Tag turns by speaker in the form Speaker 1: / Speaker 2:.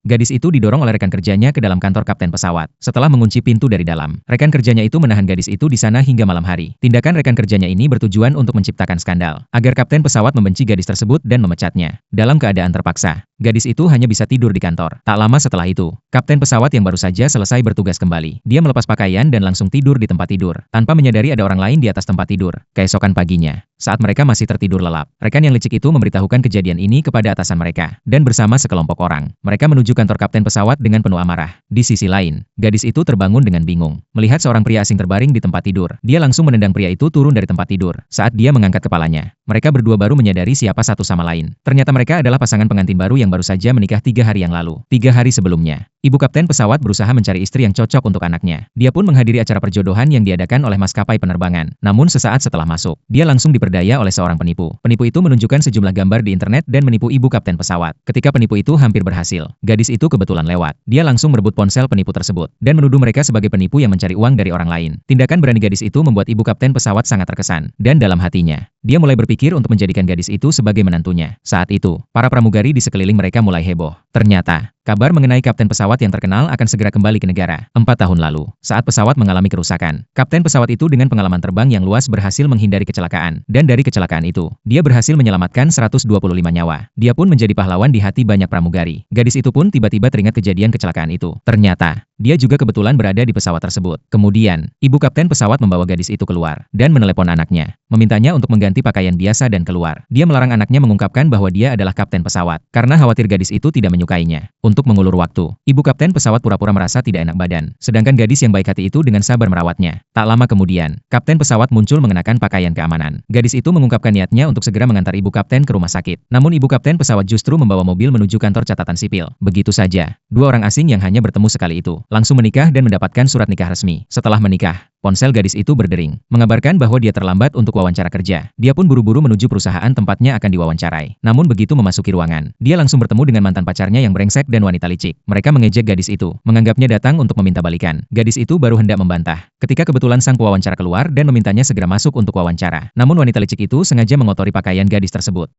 Speaker 1: Gadis itu didorong oleh rekan kerjanya ke dalam kantor kapten pesawat. Setelah mengunci pintu dari dalam, rekan kerjanya itu menahan gadis itu di sana hingga malam hari. Tindakan rekan kerjanya ini bertujuan untuk menciptakan skandal, agar kapten pesawat membenci gadis tersebut dan memecatnya. Dalam keadaan terpaksa, gadis itu hanya bisa tidur di kantor. Tak lama setelah itu, kapten pesawat yang baru saja selesai bertugas kembali. Dia melepas pakaian dan langsung tidur di tempat tidur, tanpa menyadari ada orang lain di atas tempat tidur. Keesokan paginya, saat mereka masih tertidur lelap, rekan yang licik itu memberitahukan kejadian ini kepada atasan mereka, dan bersama sekelompok orang, mereka menuju kantor kapten pesawat dengan penuh amarah. Di sisi lain, gadis itu terbangun dengan bingung. Melihat seorang pria asing terbaring di tempat tidur, dia langsung menendang pria itu turun dari tempat tidur. Saat dia mengangkat kepalanya, mereka berdua baru menyadari siapa satu sama lain. Ternyata mereka adalah pasangan pengantin baru yang baru saja menikah 3 hari yang lalu. 3 hari sebelumnya, ibu kapten pesawat berusaha mencari istri yang cocok untuk anaknya. Dia pun menghadiri acara perjodohan yang diadakan oleh maskapai penerbangan. Namun sesaat setelah masuk, dia langsung diperdaya oleh seorang penipu. Penipu itu menunjukkan sejumlah gambar di internet dan menipu ibu kapten pesawat. Ketika penipu itu hampir berhasil, gadis itu kebetulan lewat. Dia langsung merebut ponsel penipu tersebut dan menuduh mereka sebagai penipu yang mencari uang dari orang lain. Tindakan berani gadis itu membuat ibu kapten pesawat sangat terkesan, dan dalam hatinya, dia mulai berpikir untuk menjadikan gadis itu sebagai menantunya. Saat itu, para pramugari di sekeliling mereka mulai heboh. Ternyata, kabar mengenai kapten pesawat yang terkenal akan segera kembali ke negara. 4 tahun lalu, saat pesawat mengalami kerusakan, kapten pesawat itu dengan pengalaman terbang yang luas berhasil menghindari kecelakaan. Dan dari kecelakaan itu, dia berhasil menyelamatkan 125 nyawa. Dia pun menjadi pahlawan di hati banyak pramugari. Gadis itu pun tiba-tiba teringat kejadian kecelakaan itu. Ternyata, dia juga kebetulan berada di pesawat tersebut. Kemudian, ibu kapten pesawat membawa gadis itu keluar dan menelepon anaknya, memintanya untuk mengganti pakaian biasa dan keluar. Dia melarang anaknya mengungkapkan bahwa dia adalah kapten pesawat, karena khawatir gadis itu tidak menyukainya. Untuk mengulur waktu, ibu kapten pesawat pura-pura merasa tidak enak badan, sedangkan gadis yang baik hati itu dengan sabar merawatnya. Tak lama kemudian, kapten pesawat muncul mengenakan pakaian keamanan. Gadis itu mengungkapkan niatnya untuk segera mengantar ibu kapten ke rumah sakit. Namun ibu kapten pesawat justru membawa mobil menuju kantor catatan sipil. Begitu saja, dua orang asing yang hanya bertemu sekali itu langsung menikah dan mendapatkan surat nikah resmi. Setelah menikah, ponsel gadis itu berdering, mengabarkan bahwa dia terlambat untuk wawancara kerja. Dia pun buru-buru menuju perusahaan tempatnya akan diwawancarai. Namun begitu memasuki ruangan, dia langsung bertemu dengan mantan pacarnya yang brengsek dan wanita licik. Mereka mengejek gadis itu, menganggapnya datang untuk meminta balikan. Gadis itu baru hendak membantah, ketika kebetulan sang pewawancara keluar dan memintanya segera masuk untuk wawancara. Namun wanita licik itu sengaja mengotori pakaian gadis tersebut.